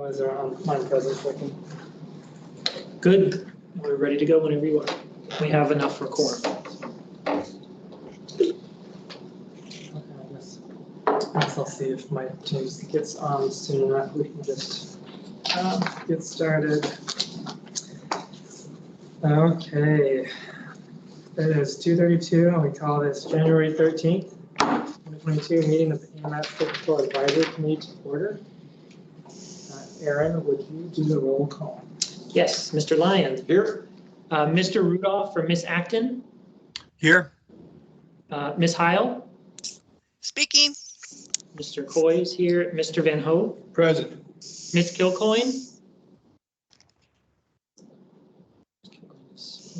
Was there online presence working? Good. We're ready to go whenever you are. We have enough for quorum. Okay, I guess I'll see if my Teams gets on soon enough. We can just get started. Okay. It is 2:32 and we call this January 13th, 2022 meeting of the AMAT Technical Advisory Committee to order. Aaron, would you do the roll call? Yes, Mr. Lyons. Here. Mr. Rudolph for Miss Acton. Here. Miss Heil. Speaking. Mr. Coy is here. Mr. Van Ho. Present. Ms. Kilcoyne.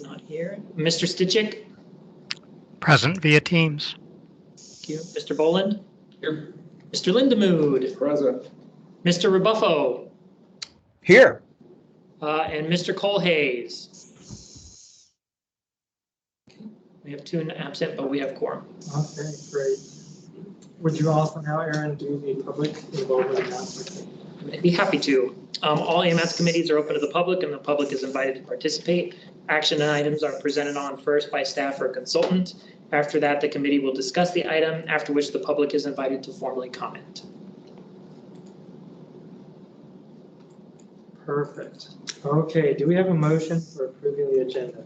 Not here. Mr. Stitchick. Present via Teams. Thank you. Mr. Boland. Here. Mr. Lindemood. Present. Mr. Rebuffo. Here. And Mr. Colhays. Okay. We have two absent, but we have quorum. Okay, great. Would you also now, Aaron, do the public involvement announcement? I'd be happy to. All AMATS committees are open to the public and the public is invited to participate. Action items are presented on first by staff or consultant. After that, the committee will discuss the item, after which the public is invited to formally comment. Perfect. Okay, do we have a motion for approving the agenda?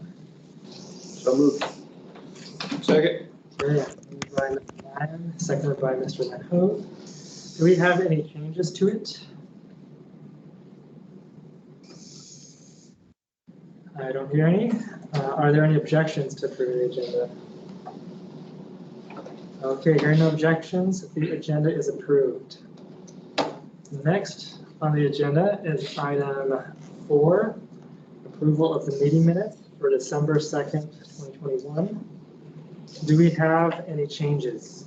So moved. Second. Okay, moved by Mr. Ryan, seconded by Mr. Van Ho. Do we have any changes to it? I don't hear any. Are there any objections to approving the agenda? Okay, hearing no objections, the agenda is approved. Next on the agenda is item 4, approval of the meeting minutes for December 2nd, 2021. Do we have any changes?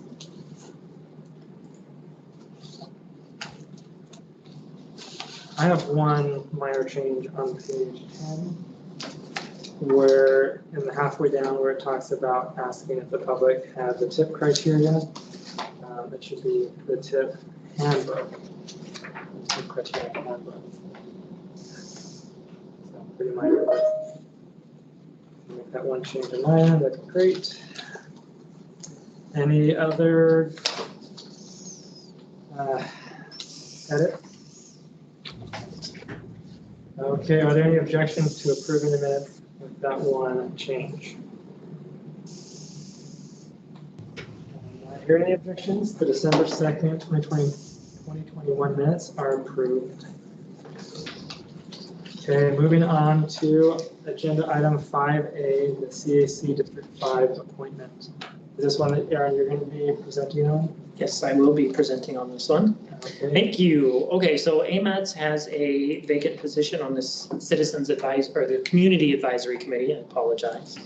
I have one minor change on page 10, where in the halfway down where it talks about asking if the public has the tip criteria, it should be the tip handbook. Tip criteria handbook. So pretty minor. Make that one change in my end. That's great. Any other edit? Okay, are there any objections to approving the minutes with that one change? Not hear any objections. The December 2nd, 2021 minutes are approved. Okay, moving on to agenda item 5A, the CAC District 5 appointment. Is this one that, Aaron, you're going to be presenting on? Yes, I will be presenting on this one. Okay. Thank you. Okay, so AMATS has a vacant position on this Citizens Advice or the Community Advisory Committee. I apologize.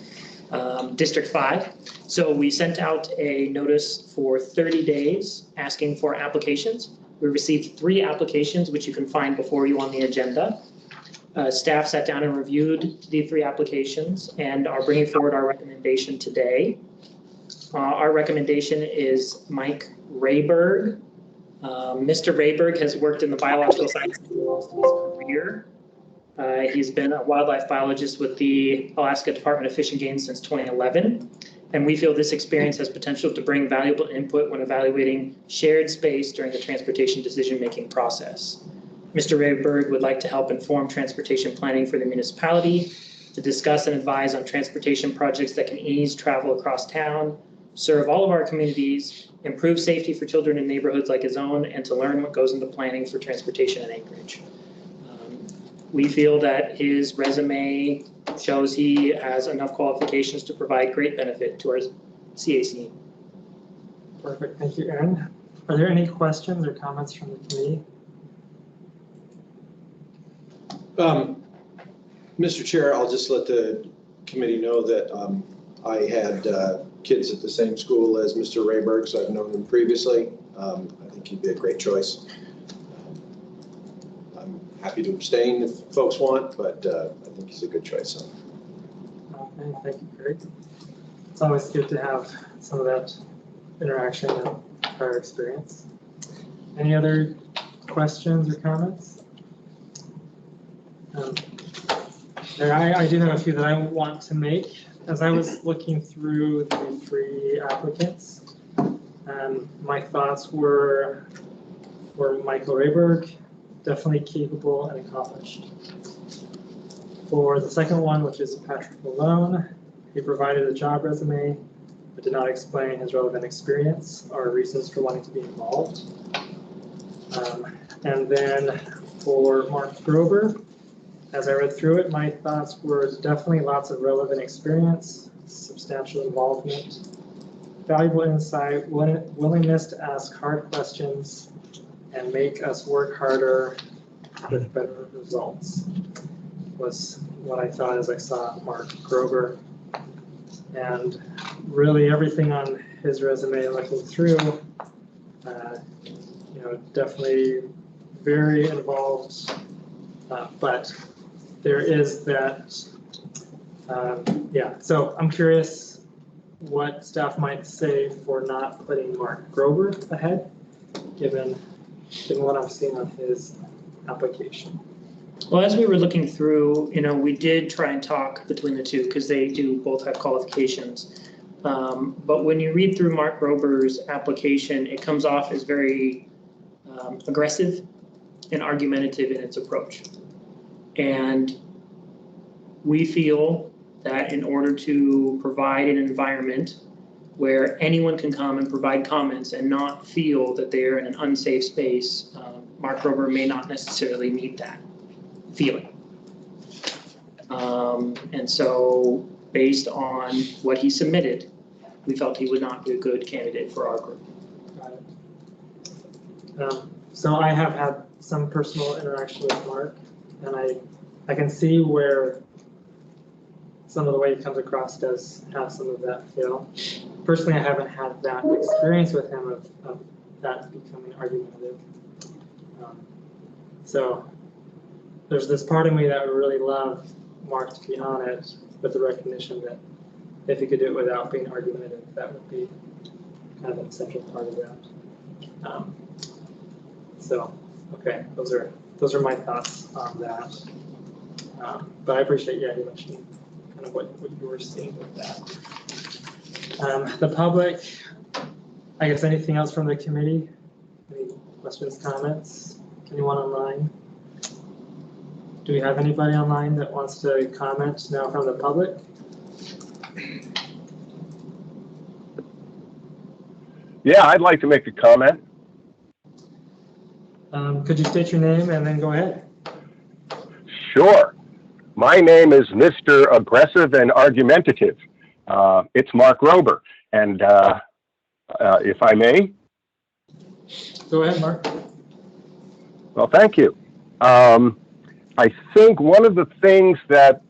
District 5. So we sent out a notice for 30 days asking for applications. We received 3 applications, which you can find before you on the agenda. Staff sat down and reviewed the 3 applications and are bringing forward our recommendation today. Our recommendation is Mike Rayberg. Mr. Rayberg has worked in the biological sciences most of his career. He's been a wildlife biologist with the Alaska Department of Fish and Game since 2011. And we feel this experience has potential to bring valuable input when evaluating shared space during the transportation decision-making process. Mr. Rayberg would like to help inform transportation planning for the municipality, to discuss and advise on transportation projects that can ease travel across town, serve all of our communities, improve safety for children in neighborhoods like his own, and to learn what goes into planning for transportation in Anchorage. We feel that his resume shows he has enough qualifications to provide great benefit to our CAC. Perfect, thank you, Aaron. Are there any questions or comments from the committee? Mr. Chair, I'll just let the committee know that I had kids at the same school as Mr. Rayberg, so I've known him previously. I think he'd be a great choice. I'm happy to abstain if folks want, but I think he's a good choice. So. Okay, thank you, Greg. It's always good to have some of that interaction and prior experience. Any other questions or comments? And I do have a few that I want to make. As I was looking through the three applicants, my thoughts were Michael Rayberg, definitely capable and accomplished. For the second one, which is Patrick Malone, he provided a job resume, but did not explain his relevant experience or reasons for wanting to be involved. And then for Mark Grover, as I read through it, my thoughts were definitely lots of relevant experience, substantial involvement, valuable insight, willingness to ask hard questions, and make us work harder with better results, was what I thought as I saw Mark Grover. And really everything on his resume looking through, definitely very involved, but there is that, so I'm curious what staff might say for not putting Mark Grover ahead, given what I'm seeing on his application. Well, as we were looking through, we did try and talk between the two because they do both have qualifications. But when you read through Mark Grover's application, it comes off as very aggressive and argumentative in its approach. And we feel that in order to provide an environment where anyone can come and provide comments and not feel that they're in an unsafe space, Mark Grover may not necessarily meet that feeling. And so based on what he submitted, we felt he would not be a good candidate for our group. Got it. So I have had some personal interaction with Mark, and I can see where some of the way he comes across does have some of that feel. Personally, I haven't had that experience with him of that becoming argumentative. So there's this part of me that would really love Mark to be on it, with the recognition that if he could do it without being argumentative, that would be kind of an essential part of that. Okay, those are my thoughts on that. But I appreciate, you mentioning kind of what you were seeing with that. The public, I guess anything else from the committee? Any questions, comments? Anyone online? Do we have anybody online that wants to comment now from the public? Yeah, I'd like to make a comment. Could you state your name and then go ahead? Sure. My name is Mr. Aggressive and Argumentative. It's Mark Grover. And if I may? Go ahead, Mark. Well, thank you. I think one of the things that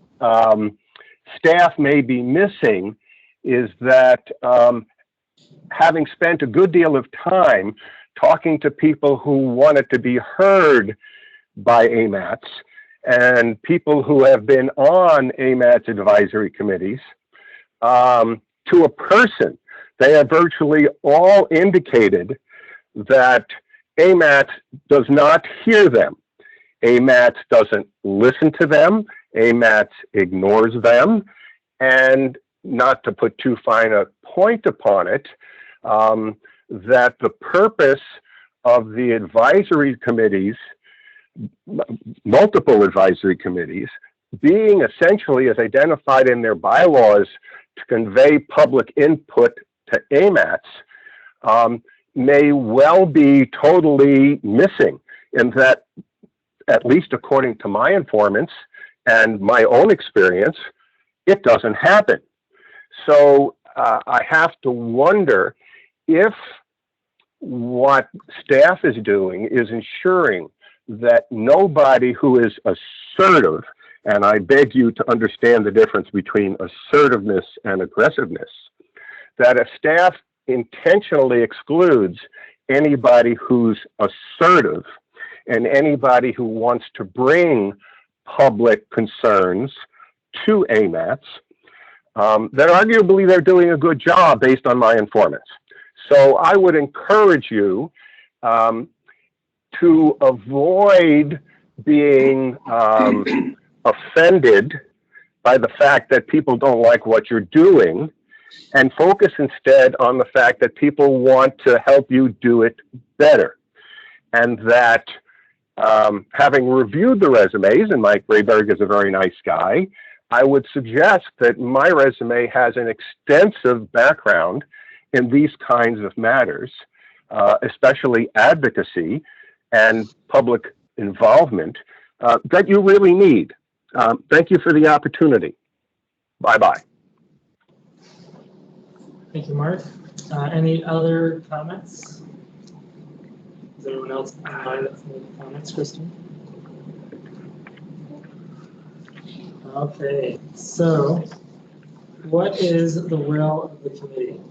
staff may be missing is that having spent a good deal of time talking to people who wanted to be heard by AMATs and people who have been on AMATs advisory committees, to a person, they have virtually all indicated that AMATs does not hear them. AMATs doesn't listen to them. AMATs ignores them. And not to put too fine a point upon it, that the purpose of the advisory committees, multiple advisory committees, being essentially as identified in their bylaws to convey public input to AMATs, may well be totally missing, in that, at least according to my informants and my own experience, it doesn't happen. So I have to wonder if what staff is doing is ensuring that nobody who is assertive, and I beg you to understand the difference between assertiveness and aggressiveness, that if staff intentionally excludes anybody who's assertive and anybody who wants to bring public concerns to AMATs, then arguably they're doing a good job based on my informants. So I would encourage you to avoid being offended by the fact that people don't like what you're doing, and focus instead on the fact that people want to help you do it better. And that having reviewed the resumes, and Mike Rayberg is a very nice guy, I would suggest that my resume has an extensive background in these kinds of matters, especially advocacy and public involvement that you really need. Thank you for the opportunity. Bye-bye. Thank you, Mark. Any other comments? Is anyone else in mind that's any comments, Kristen? Okay, so what is the will of the committee?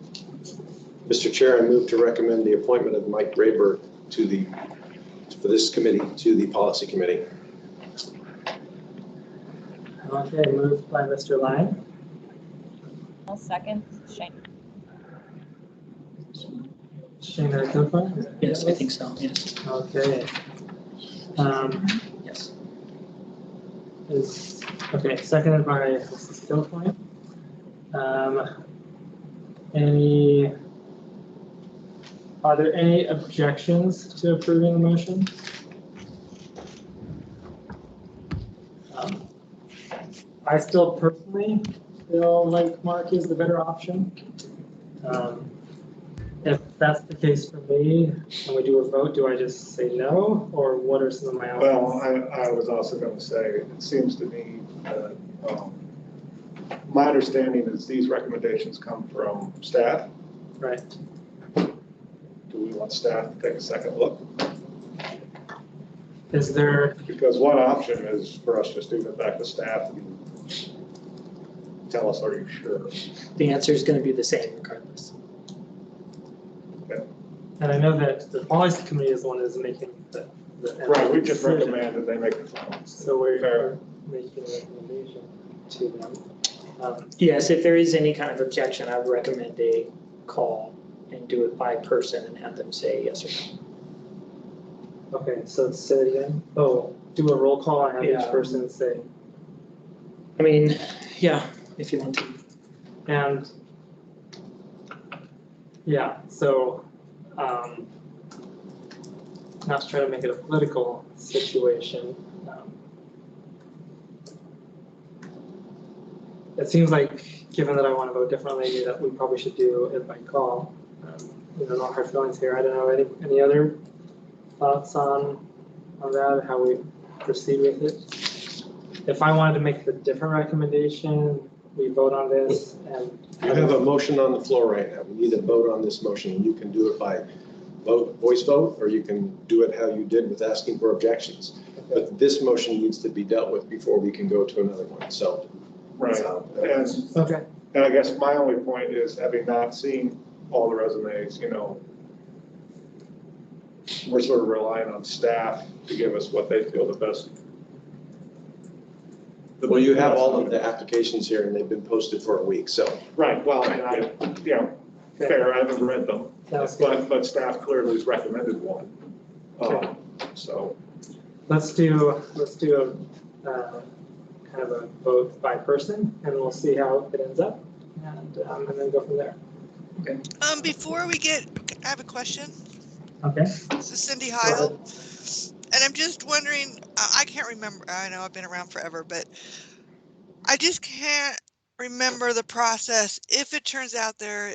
Mr. Chair, I move to recommend the appointment of Mike Rayberg for this committee to the policy committee. Okay, moved by Mr. Lang. I'll second. Shane. Shane Akinfo? Yes, I think so, yes. Okay. Yes. Okay, seconded by Mrs. Kilcoyne. Are there any objections to approving the motion? I still personally feel like Mark is the better option. If that's the case for me, and we do a vote, do I just say no, or what are some of my options? Well, I was also going to say, it seems to me that my understanding is these recommendations come from staff. Right. Do we want staff to take a second look? Is there, Because one option is for us just to get back to staff and tell us, are you sure? The answer is going to be the same regardless. and I know that the policy committee is the one who's making the Right, we just decision. recommend that they make the final. So we're Fair. making a recommendation to them. Yes, if there is any kind of objection, I would recommend a call and do it by person and have them say yes or no. Okay, so say it again. Oh, do a roll call and have Yeah. each person say. I mean, yeah, if you want to. And yeah, so not to try to make it a political situation. It seems like, given that I want to vote differently, that we probably should do it by call. No hard feelings here. I don't know, any other thoughts on that, how we proceed with it? If I wanted to make a different recommendation, we vote on this and. You have a motion on the floor right now. We need to vote on this motion. You can do it by voice vote, or you can do it how you did with asking for objections. But this motion needs to be dealt with before we can go to another one, so. Right, and Okay. I guess my only point is, having not seen all the resumes, we're sort of relying on staff to give us what they feel the best. Well, you have all of the applications here and they've been posted for a week, so. Right, well, and fair, I haven't read them, Sounds good. but staff clearly has recommended one. So. Let's do a kind of a vote by person, and we'll see how it ends up, and then go from there. Before we get, I have a question. Okay. This is Cindy Heil. And I'm just wondering, I can't remember, I know I've been around forever, but I just can't remember the process. If it turns out there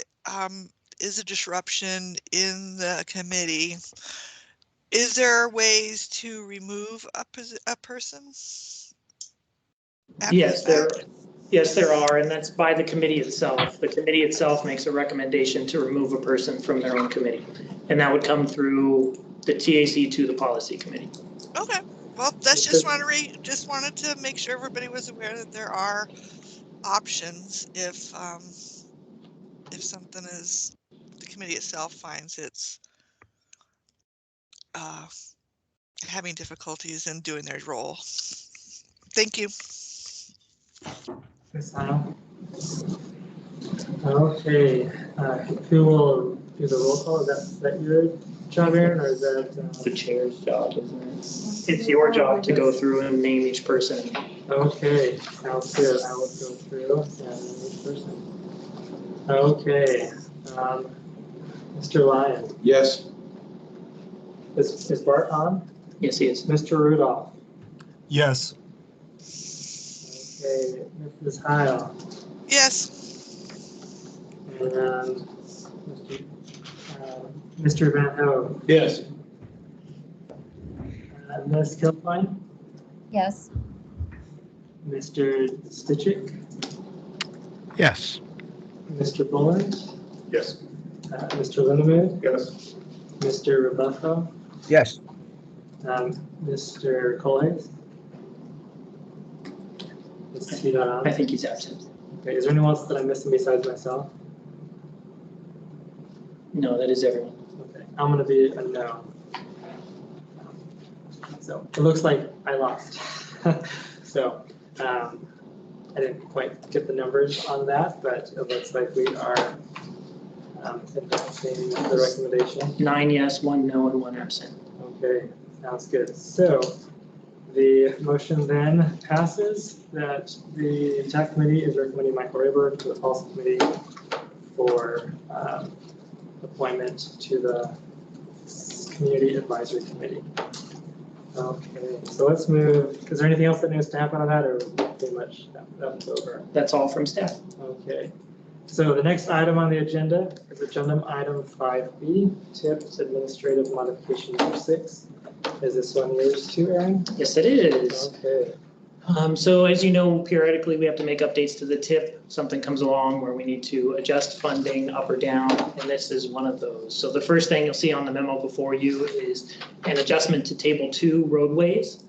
is a disruption in the committee, is there ways to remove a person? Yes, there are, and that's by the committee itself. The committee itself makes a recommendation to remove a person from their own committee. And that would come through the TAC to the policy committee. Okay, well, that's just wanted to make sure everybody was aware that there are options if something is, the committee itself finds it's having difficulties in doing their role. Thank you. Okay, who will do the roll call? Is that your job, Aaron, or is that? It's the chair's job, isn't it? It's your job to go through and name each person. Okay, sounds good. I will go through and name each person. Okay, Mr. Lyon, Yes. is Bart on? Yes, he is. Mr. Rudolph, Yes. okay, Mrs. Heil, Yes. and Mr. Van Ho, Yes. Ms. Kilpine, Yes. Mr. Stitchick, Yes. Mr. Bullard, Yes. Mr. Lindemood, Yes. Mr. Rebuffo, Yes. Mr. Colhase. Is he not on? I think he's absent. Okay, is there anyone else that I'm missing besides myself? No, that is everyone. Okay, I'm gonna be a no. So it looks like I lost. So I didn't quite get the numbers on that, but it looks like we are advancing the recommendation. 9 yes, 1 no, and 1 absent. Okay, sounds good. So the motion then passes that the TAC committee is recommending Michael Rayburn to the policy committee for appointment to the community advisory committee. Okay, so let's move. Is there anything else that needs to happen on that, or pretty much that's over? That's all from staff. Okay. So the next item on the agenda is agenda item 5B, TIPS Administrative Modification number 6. Is this one yours too, Aaron? Yes, it is. Okay. So as you know, periodically we have to make updates to the TIP. Something comes along where we need to adjust funding up or down, and this is one of those. So the first thing you'll see on the memo before you is an adjustment to Table 2 roadways,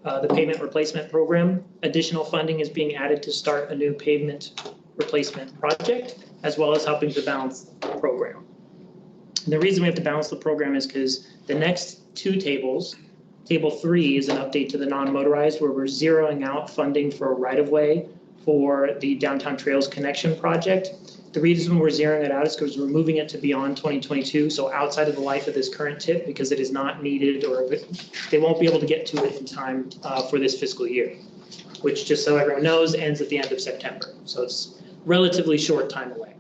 the pavement replacement program. Additional funding is being added to start a new pavement replacement project, as well as helping to balance the program. And the reason we have to balance the program is because the next two tables, Table 3 is an update to the non-motorized, where we're zeroing out funding for a right-of-way for the Downtown Trails Connection project. The reason we're zeroing it out is because we're moving it to beyond 2022, so outside of the life of this current TIP, because it is not needed, or they won't be able to get to it in time for this fiscal year, which, just so everyone knows, ends at the end of September. So it's relatively short time away.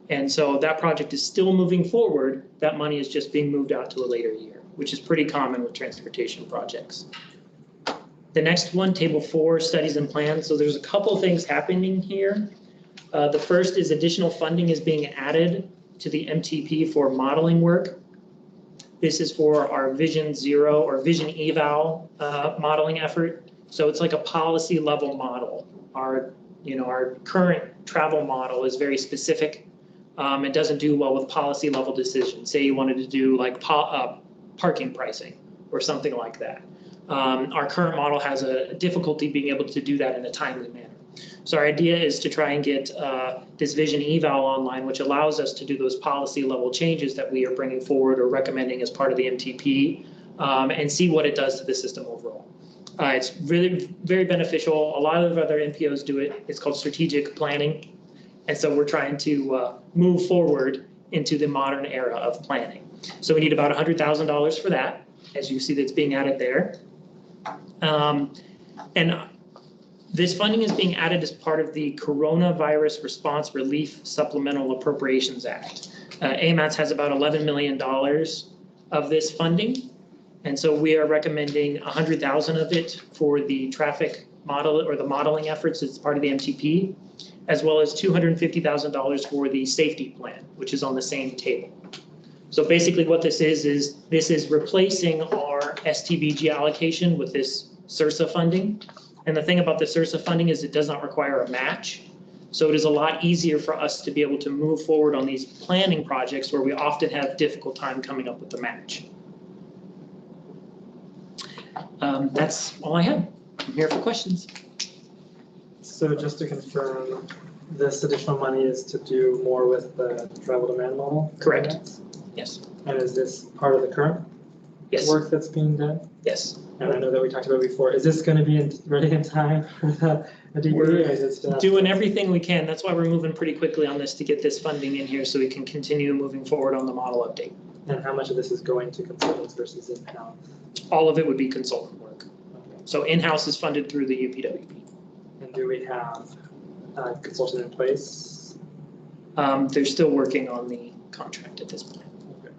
And so that project is still moving forward. That money is just being moved out to a later year, which is pretty common with transportation projects. The next one, Table 4, Studies and Plans. So there's a couple things happening here. The first is additional funding is being added to the MTP for modeling work. This is for our Vision Zero or Vision Eval modeling effort. So it's like a policy level model. Our current travel model is very specific. It doesn't do well with policy level decisions. Say you wanted to do like parking pricing or something like that. Our current model has a difficulty being able to do that in a timely manner. So our idea is to try and get this Vision Eval online, which allows us to do those policy level changes that we are bringing forward or recommending as part of the MTP, and see what it does to the system overall. It's really very beneficial. A lot of other NPOs do it. It's called strategic planning. And so we're trying to move forward into the modern era of planning. So we need about $100,000 for that, as you see that's being added there. And this funding is being added as part of the Coronavirus Response Relief Supplemental Appropriations Act. AMATS has about $11 million of this funding. And so we are recommending 100,000 of it for the traffic model or the modeling efforts as part of the MTP, as well as $250,000 for the safety plan, which is on the same table. So basically what this is this is replacing our STBG allocation with this SRSA funding. And the thing about the SRSA funding is it does not require a match. So it is a lot easier for us to be able to move forward on these planning projects where we often have difficult time coming up with the match. That's all I have. I'm here for questions. So just to confirm, this additional money is to do more with the travel demand model? Correct. Yes. And is this part of the current work that's being done? Yes. And I know that we talked about before, is this going to be ready in time for the DD? We're doing everything we can. That's why we're moving pretty quickly on this to get this funding in here so we can continue moving forward on the model update. And how much of this is going to consultants versus in-house? All of it would be consultant work. Okay. So in-house is funded through the UPWP. And do we have a consultant in place? They're still working on the contract at this point. Okay.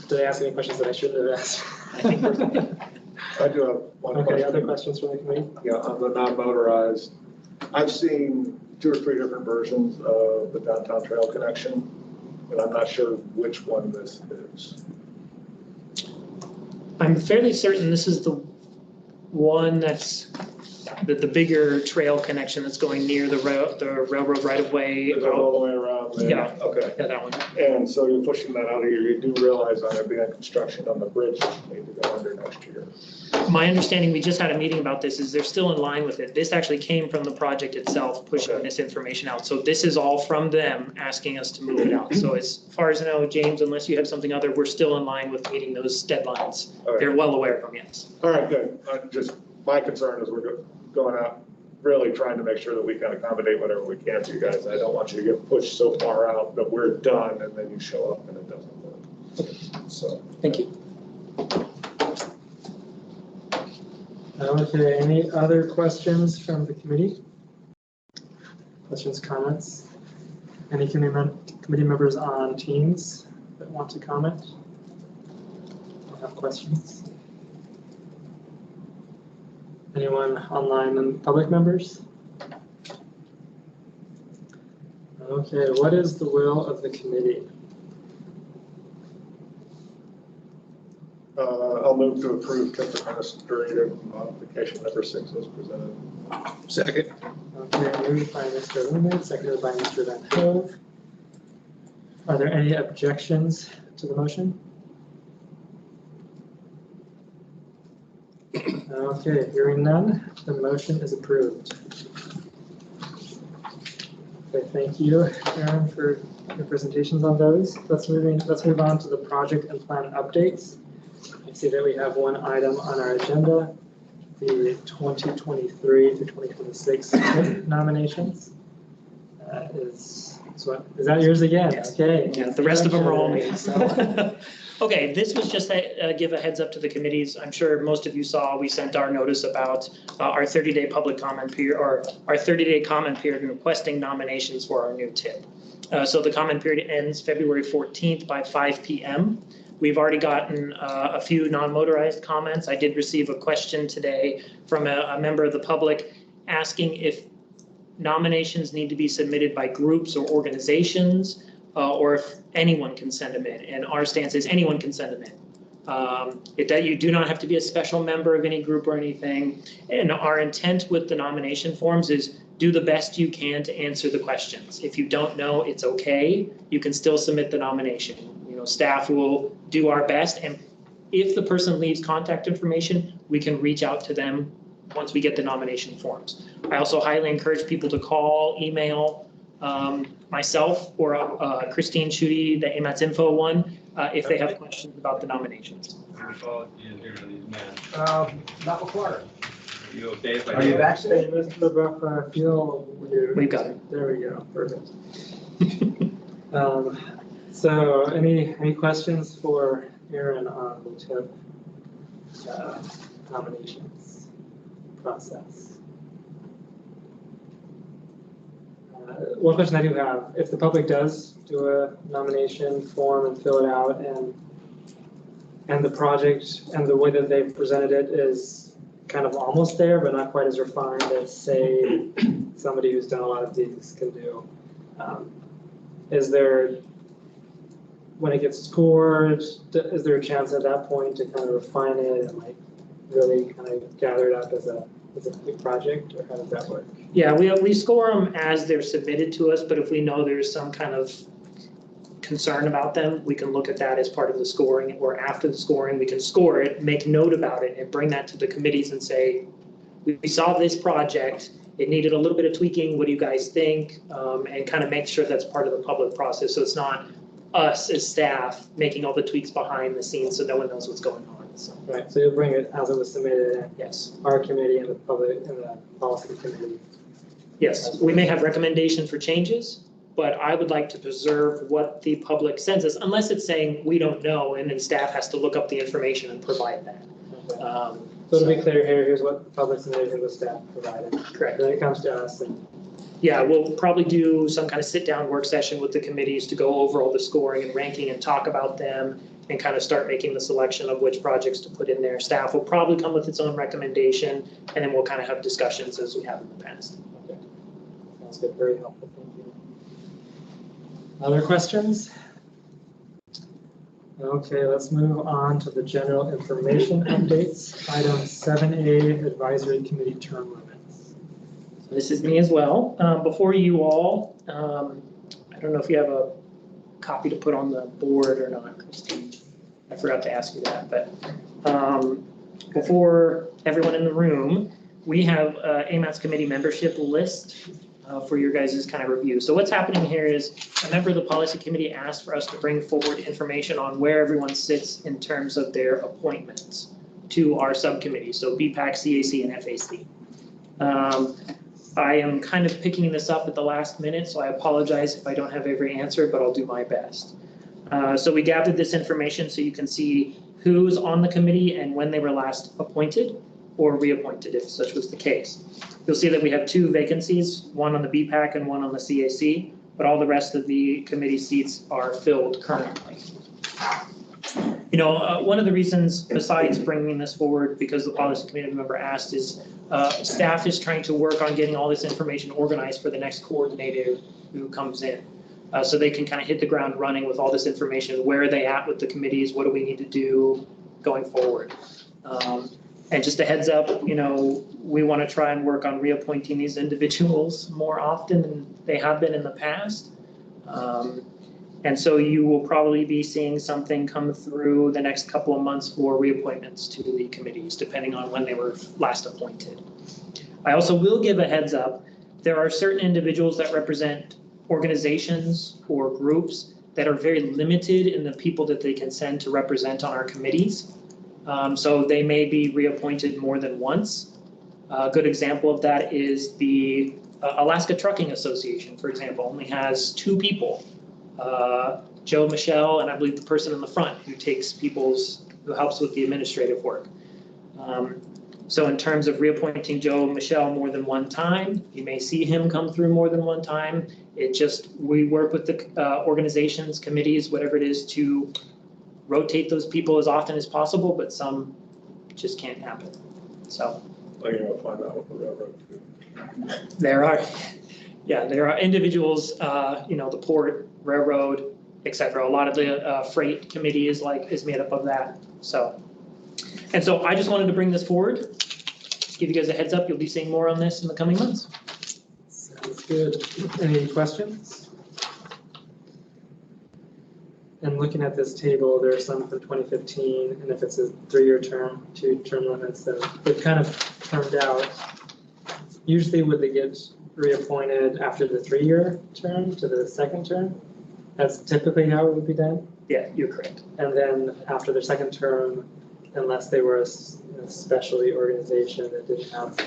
Did I ask any questions that I shouldn't have asked? I think we're good. I do have one Okay, question. other questions from the committee? Yeah, on the non-motorized, I've seen 2 or 3 different versions of the downtown trail connection, and I'm not sure which one this is. I'm fairly certain this is the one that's the bigger trail connection that's going near the railroad right of way. Is it all the way around there? Yeah. Okay. Yeah, that one. And so you're pushing that out of here. You do realize on there being construction on the bridge that you need to go under next year. My understanding, we just had a meeting about this, is they're still in line with it. This actually came from the project itself, pushing Okay. this information out. So this is all from them asking us to move it out. So as far as I know, James, unless you have something other, we're still in line with meeting those deadlines. All right. They're well aware of them, yes. All right, good. Just, my concern is we're going out, really trying to make sure that we can accommodate whatever we can for you guys. I don't want you to get pushed so far out that we're done and then you show up and it doesn't work. So. Thank you. Okay, any other questions from the committee? Questions, comments? Any committee members on teams that want to comment? Or have questions? Anyone online and public members? Okay, what is the will of the committee? I'll move to approve TIF administrative modification number 6 as presented. Second. Okay, moved by Mr. Lehman, seconded by Mr. Van Hove. Are there any objections to the motion? Okay, hearing none, the motion is approved. Okay, thank you, Aaron, for your presentations on those. Let's move on to the project and plan updates. I see that we have one item on our agenda, the 2023 to 2026 nominations. Is that yours again? Yes. Okay. Yeah, the rest of them are all me. So. Okay, this was just to give a heads up to the committees. I'm sure most of you saw, we sent our notice about our 30-day public comment period, or our 30-day comment period and requesting nominations for our new TIP. So the comment period ends February 14th by 5 p.m. We've already gotten a few non-motorized comments. I did receive a question today from a member of the public asking if nominations need to be submitted by groups or organizations, or if anyone can send them in. And our stance is anyone can send them in. That you do not have to be a special member of any group or anything. And our intent with the nomination forms is do the best you can to answer the questions. If you don't know, it's okay. You can still submit the nomination. You know, staff will do our best. And if the person leaves contact information, we can reach out to them once we get the nomination forms. I also highly encourage people to call, email, myself or Christine Schutte, the AMATS info one, if they have questions about the nominations. Not required. Are you okay if I? Are you vaccinated, Mr. Buff? I feel weird. We've got it. There we go. Perfect. So any questions for Aaron on the TIP nominations process? One question I do have, if the public does do a nomination form and fill it out and the project and the way that they've presented it is kind of almost there, but not quite as refined as, say, somebody who's done a lot of these can do, is there, when it gets scored, is there a chance at that point to kind of refine it and like really kind of gather it up as a big project, or how does that work? Yeah, we score them as they're submitted to us, but if we know there's some kind of concern about them, we can look at that as part of the scoring, or after the scoring, we can score it, make note about it, and bring that to the committees and say, we saw this project, it needed a little bit of tweaking, what do you guys think? And kind of make sure that's part of the public process, so it's not us as staff making all the tweaks behind the scenes so no one knows what's going on. So. Right, so you'll bring it as it was submitted, and yes, our committee and the public and the policy committee. Yes, we may have recommendations for changes, but I would like to preserve what the public sends us, unless it's saying we don't know, and then staff has to look up the information and provide that. Okay. So to be clear here, here's what the public submitted and the staff provided. Correct. Then it comes to us and. Yeah, we'll probably do some kind of sit-down work session with the committees to go over all the scoring and ranking and talk about them and kind of start making the selection of which projects to put in there. Staff will probably come with its own recommendation, and then we'll kind of have discussions as we have in the past. Okay. Sounds good. Very helpful. Thank you. Other questions? Okay, let's move on to the general information updates. Item 7A, advisory committee term limits. This is me as well. Before you all, I don't know if you have a copy to put on the board or not, Christine. I forgot to ask you that, but before everyone in the room, we have AMAT's committee membership list for your guys' kind of review. So what's happening here is a member of the policy committee asked for us to bring forward information on where everyone sits in terms of their appointments to our subcommittees, so BPAC, CAC, and FAC. I am kind of picking this up at the last minute, so I apologize if I don't have every answer, but I'll do my best. So we gathered this information so you can see who's on the committee and when they were last appointed or reappointed, if such was the case. You'll see that we have 2 vacancies, one on the BPAC and one on the CAC, but all the rest of the committee seats are filled currently. You know, one of the reasons, besides bringing this forward, because the policy committee member asked, is staff is trying to work on getting all this information organized for the next coordinator who comes in. So they can kind of hit the ground running with all this information. Where are they at with the committees? What do we need to do going forward? And just a heads up, you know, we want to try and work on reappointing these individuals more often than they have been in the past. And so you will probably be seeing something come through the next couple of months for reappointments to the committees, depending on when they were last appointed. I also will give a heads up. There are certain individuals that represent organizations or groups that are very limited in the people that they can send to represent on our committees. So they may be reappointed more than once. A good example of that is the Alaska Trucking Association, for example, only has 2 people. Joe, Michelle, and I believe the person in the front who helps with the administrative work. So in terms of reappointing Joe, Michelle more than one time, you may see him come through more than one time. We work with the organizations, committees, whatever it is, to rotate those people as often as possible, but some just can't happen. So. Like, you know, find out what the railroad too. There are individuals, you know, the port, railroad, et cetera. A lot of the freight committee is made up of that. So I just wanted to bring this forward. Just give you guys a heads up. You'll be seeing more on this in the coming months. Sounds good. Any questions? And looking at this table, there are some from 2015, and if it's a 3-year term, 2 term limits, then they've kind of termed out. Usually would they get reappointed after the 3-year term to the 2nd term? That's typically how it would be done? Yeah, you're correct. And then after their 2nd term, unless they were a specialty organization that didn't have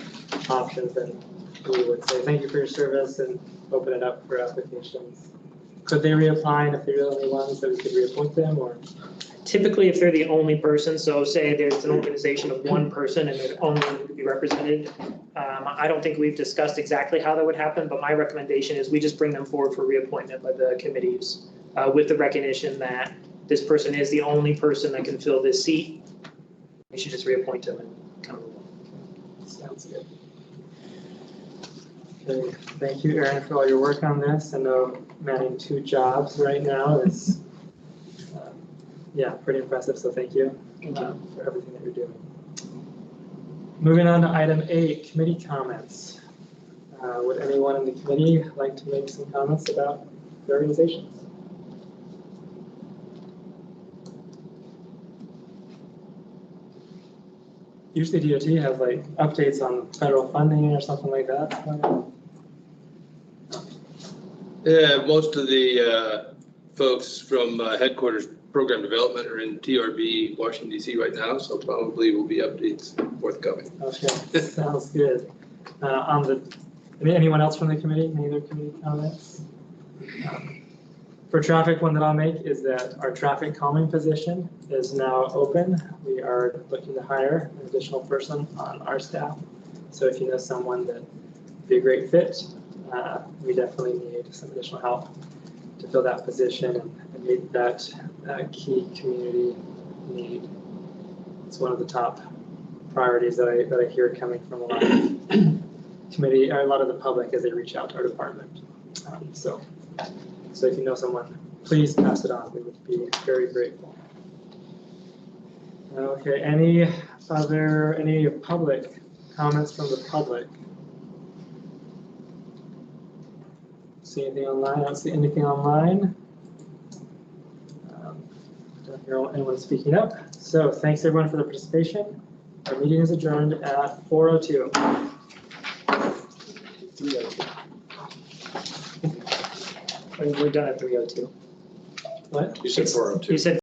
options, then we would say thank you for your service and open it up for applications. Could they reapply, and if they're the only ones, that we could reappoint them, or? Typically, if they're the only person, so say there's an organization of 1 person and they're only one to be represented, I don't think we've discussed exactly how that would happen, but my recommendation is we just bring them forward for reappointment by the committees with the recognition that this person is the only person that can fill this seat. We should just reappoint them and kind of move on. Sounds good. Okay, thank you, Erin, for all your work on this. I know managing 2 jobs right now is, pretty impressive, so thank you for everything that you're doing. Moving on to item 8, committee comments. Would anyone in the committee like to make some comments about the organization? Usually DOT has like updates on federal funding or something like that. Yeah, most of the folks from headquarters program development are in TRB, Washington, D.C. right now, so probably will be updates forthcoming. Okay, sounds good. Anyone else from the committee? Any other committee comments? For traffic, one that I'll make is that our traffic calming position is now open. We are looking to hire an additional person on our staff. So if you know someone that would be a great fit, we definitely need some additional help to fill that position and meet that key community need. It's one of the top priorities that I hear coming from a lot of committee, or a lot of the public as they reach out to our department. So if you know someone, please pass it on. We would be very grateful. Okay, any public comments from the public? See anything online? I don't see anything online. Don't hear anyone speaking up. So thanks everyone for the participation. Our meeting is adjourned at 4:02. We're done at 3:02. What? You said 402. You said